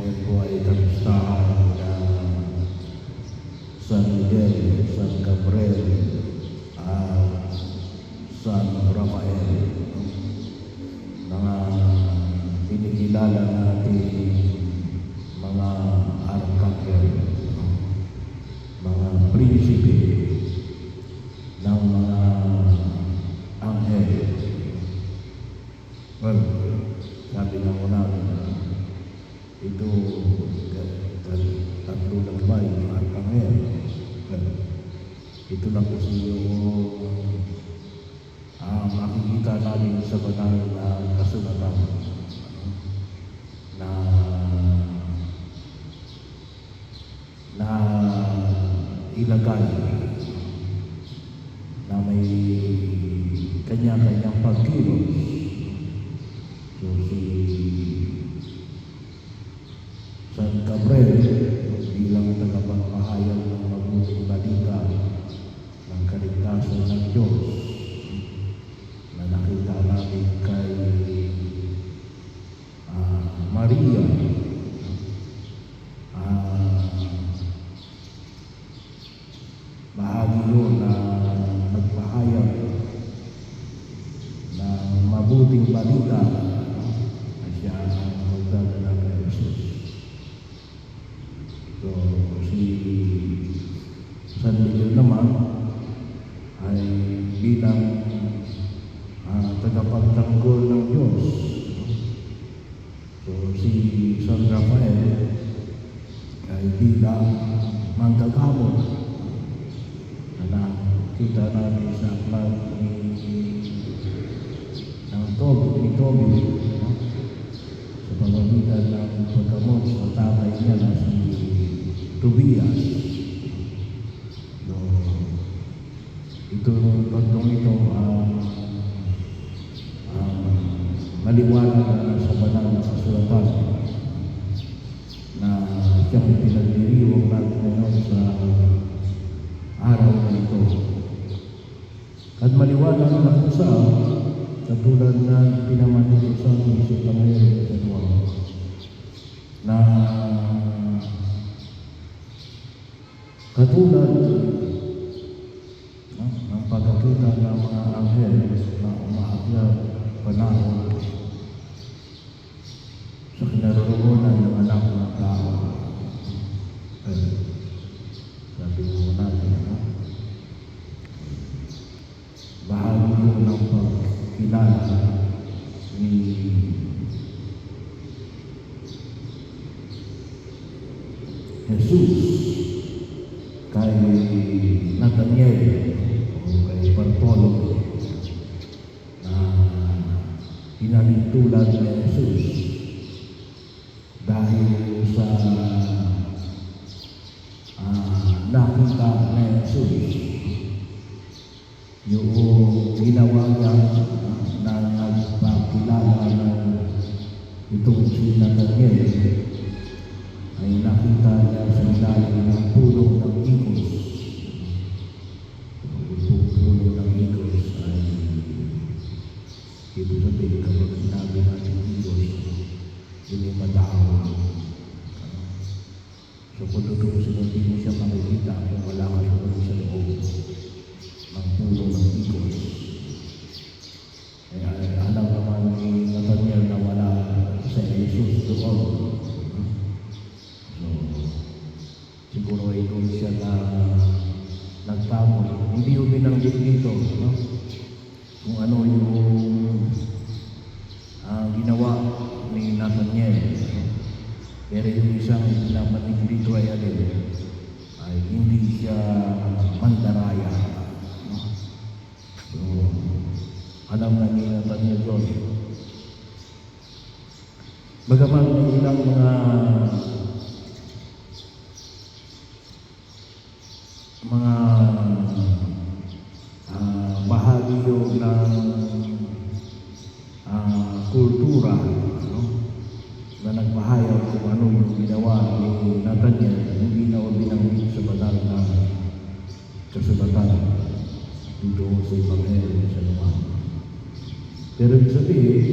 Ngayon po ay kamustahan ng San Miguel, San Gabriel, at San Rafael, mga pinikilala natin mga arkanghel, mga prinsipe ng mga anghel. Well, sabi nga mo namin ito tatlo lang ba yung arkanghel? Ito lang kasi yung makikita namin sa banal na kasulatan na ilagay na may kanya-kanyang pagkilos. So si San Gabriel bilang tagapagpahayag ng mabuting balita ng kaligtasan ng Diyos na nakita natin kay Maria, bahagi yun na nagpahayag ng mabuting balita na siya ang magdadala kay Jesus. So si San Miguel naman ay bilang tagapagtanggol ng Diyos. So si San Rafael ay bilang manggagamot na nakita natin sa aklat ng Toby, sa pamamagitan ng paggamot sa tatay niya na si Tobias. So tatlong ito maliwanag na sa banal na kasulatan na siyang pinagdiriwang natin ngayon sa araw na ito. At maliwanag na kung saan, katulad na pinaman dito sa Isip Pangayari sa Tuwa, na katulad ng pagkakita ng mga anghel na umaakyat panahon sa kinaroroonan ng anak ng tao. Sabi mo natin, bahagi mo ng pagkilala ni Jesus kay Nathaniel o kay Bartolome na pinalintulan ni Jesus dahil sa nakita ni Jesus yung ginawa niya na nagpakilala ng itong si Nathaniel ay nakita niya sa ilalim ng puno ng higos. Itong puno ng higos ay ibig sabihin kapag sinabi natin higos, hindi madahon. So kung tutusin, hindi mo siya makikita kung wala ka sa loob ng puno ng higos. Alam naman ni Nathaniel na wala sa Jesus doon. So siguro ay doon siya na nagtamol. Hindi yung binanggit dito, no? Kung ano yung ginawa ni Nathaniel. Pero yung isang pinapanig dito ay hindi siya mandaraya. So, alam na ni Nathaniel doon. Bagaman may ilang mga bahagi yun ng kultura, na nagpahayag kung ano yung ginawa ni Nathaniel, hindi na binanggit sa banal na kasulatan dito sa Ebanghelyo sa Luman. Pero ibig sabihin,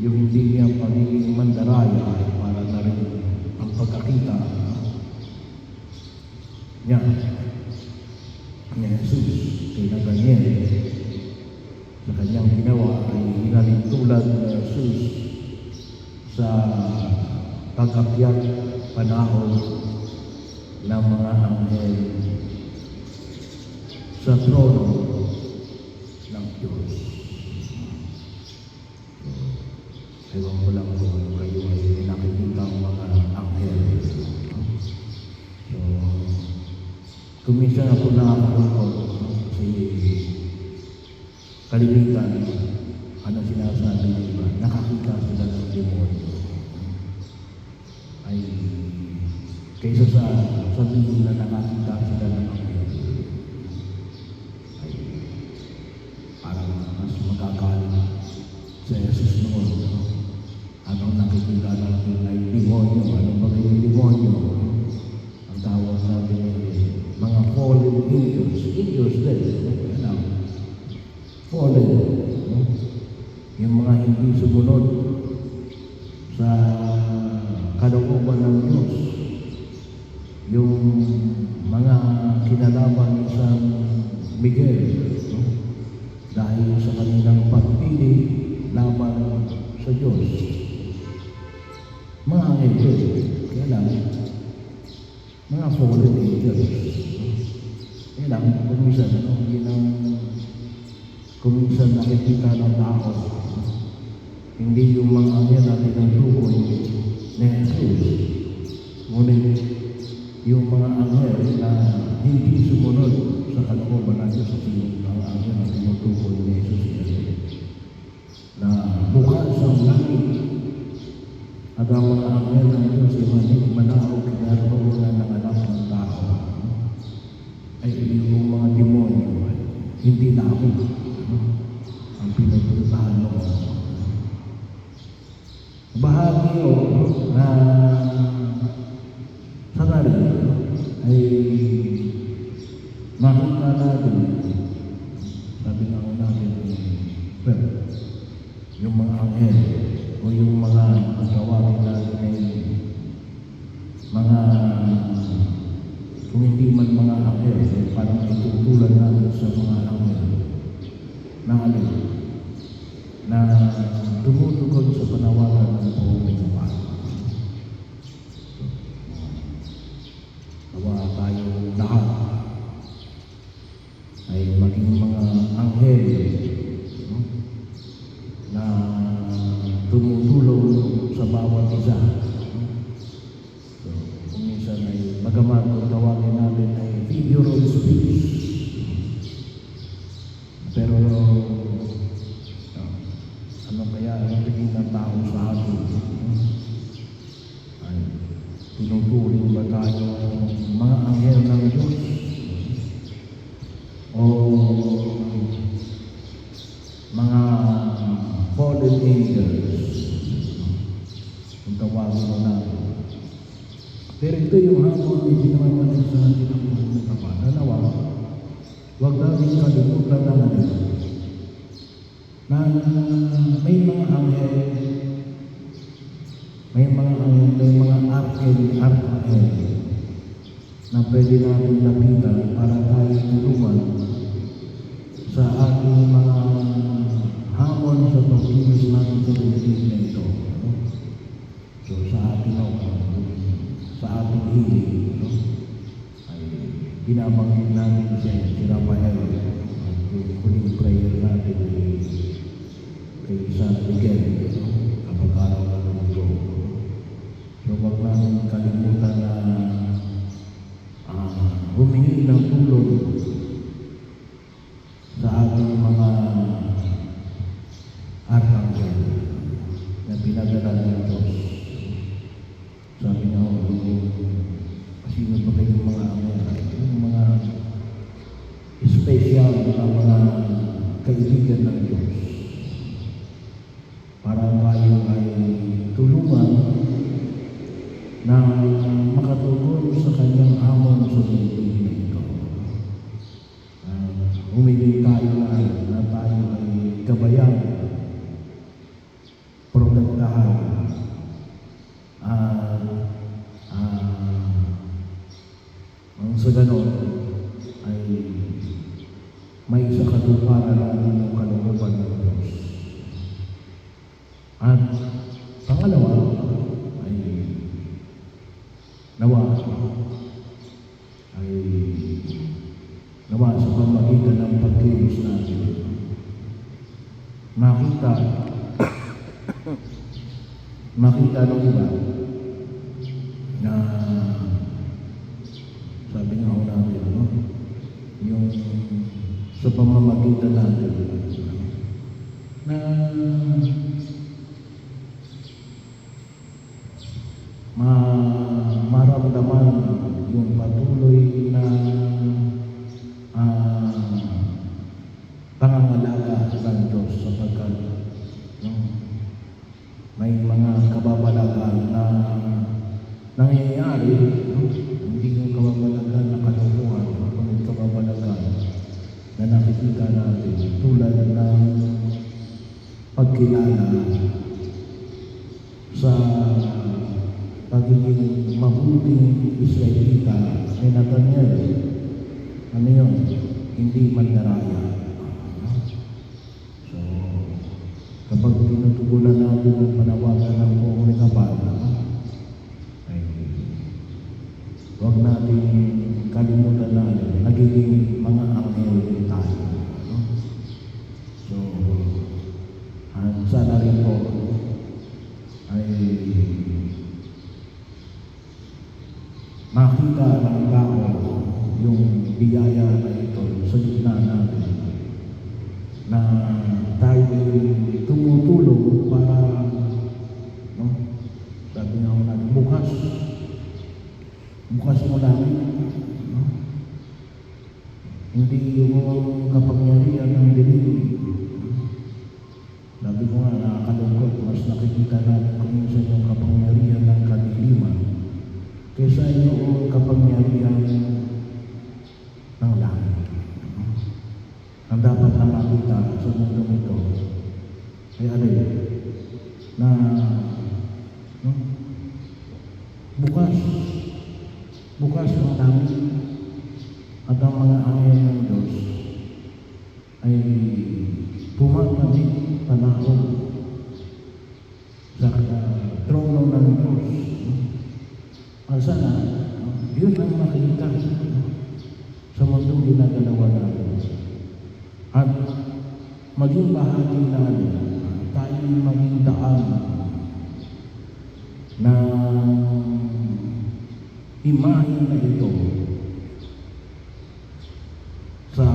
yung hindi niya pagiging mandaraya ay para na rin ang pagkakita niya ni Jesus kay Nathanael. Sa kanyang ginawa ay inalintulad ni Jesus sa pag-akyat panahon ng mga anghel sa trono ng Diyos. Ewan ko lang kung kayo ay nakikita ang mga anghel. So, kuminsan ako nakakalungkot kasi kalimitan, ano sinasabi ng iba, nakakita sila ng demonyo. Ay, kaysa sa sabihin na nakakita sila ng anghel, ay parang mas magagaling sa Jesus noon. Anong nakikita natin ay demonyo. Ano ba yung demonyo? Ang tawag natin ay mga fallen angels. Angels din. Fallen. Yung mga hindi sumunod sa kalooban ng Diyos. Yung mga kinalaban ni San Miguel, dahil sa kanilang pagpili laban sa Diyos. Mga angels, kaya lang, mga fallen angels. Kaya lang, kuminsan nakikita ng tao, hindi yung mga anghel natin ang tukoy na Jesus. Ngunit yung mga anghel na hindi sumunod sa kalooban ng Diyos at yung mga anghel na tinutukoy ni Jesus na bukas ang langit at ang mga anghel ng Diyos ay manaog kinaroonan ng anak ng tao ay yung mga demonyo ay hindi namin ang pinupuntahan mo. Bahagi o na sa narin ay makita natin, sabi nga ko natin, yung mga anghel o yung mga tawagin natin ay mga, kung hindi man mga anghel, parang itutulan natin sa mga anghel na alin na tumutugon sa panawagan ng buong may kapal. Nawa tayo lahat ay maging mga anghel na tumutulong sa bawat isa. So, kung minsan ay magamat kung tawagin natin ay figure of speech. Pero ano kaya ang tingin ng tao sa atin? Ay tinuturing ba tayo mga anghel ng Diyos? O mga fallen angels? Kung tawagin mo natin. Pero ito yung hapon hindi naman natin sa atin ang mga kapal. Nanawa, huwag natin kalimutan na natin na may mga anghel, may mga archangel na pwede natin lapitan para tayo tulungan sa ating mga hamon sa pagkilos natin sa bibig na ito. So sa ating hiling, ay binabanggit natin si Rafael at yung huling prayer natin kay San Miguel kapag araw ng mundo. So wag namin kalimutan na humingi ng tulong sa ating mga archangel na pinadala ng Diyos. Sabi nga ako, sino ba kayong mga anghel? Yung mga special na mga kaibigan ng Diyos. Para tayo ay tulungan na makatugon sa kanyang hamon sa bibig na ito. Humingi tayo na tayo ay gabayan from the At pangalawa ay nawa ay nawa sa pamagitan ng pagkilos natin makita ng iba na sabi nga ho natin, no? Yung sa pamamagitan natin na maramdaman yung patuloy na pangangalaga ng Diyos sapagkat may mga kababalagan na nangyayari, no? Hindi yung kababalagan na kalukuhan, kundi kababalagan na nakikita natin tulad ng pagkilala sa pagiging mabuting Israelita ni Nathaniel. Ano yun? Hindi mandaraya. So, kapag tinutugunan natin ang panawagan ng buong likabala, ay huwag natin kalimutan na nagiging mga anghel din tayo. So, sana rin po ay makita ng tao yung biyaya na ito sa gitna natin na tayo ay tumutulong para, no? Sabi nga ako natin, bukas mo langit, no? Hindi yung kapangyarihan ng dilim. Sabi ko nga, nakakalungkot, mas nakikita natin kung minsan yung kapangyarihan ng kadiliman kaysa yung kapangyarihan ng langit. Ang dapat na makita sa mundo ito ay alay na, no? bukas ang langit at ang mga anghel ng Diyos ay pumapabit panahon sa trono ng Diyos. Sana, yun ang makita sa mundong ginagalawa natin. At maging bahagi natin, tayo maging daan na imahe na ito sa